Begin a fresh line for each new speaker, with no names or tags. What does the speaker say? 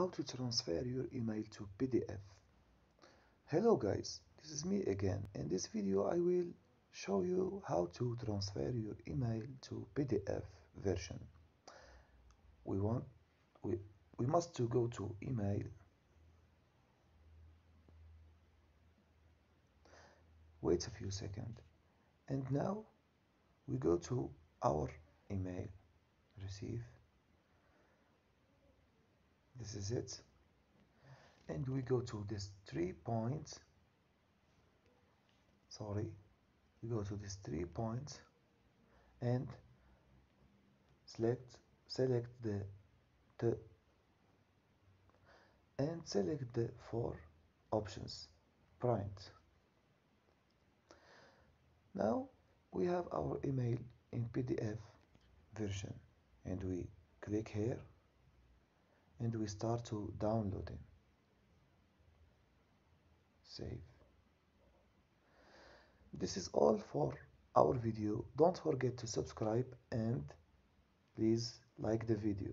how to transfer your email to PDF. Hello guys, this is me again. In this video I will show you how to transfer your email to PDF version. We want we, we must to go to email. Wait a few seconds. And now we go to our email. Receive. This is it. And we go to this 3 points. Sorry. We go to this 3 points and select the and select the four options. Print. Now we have our email in PDF version, and we click here and we start to downloading. Save. This is all for our video. Don't forget to subscribe and please like the video.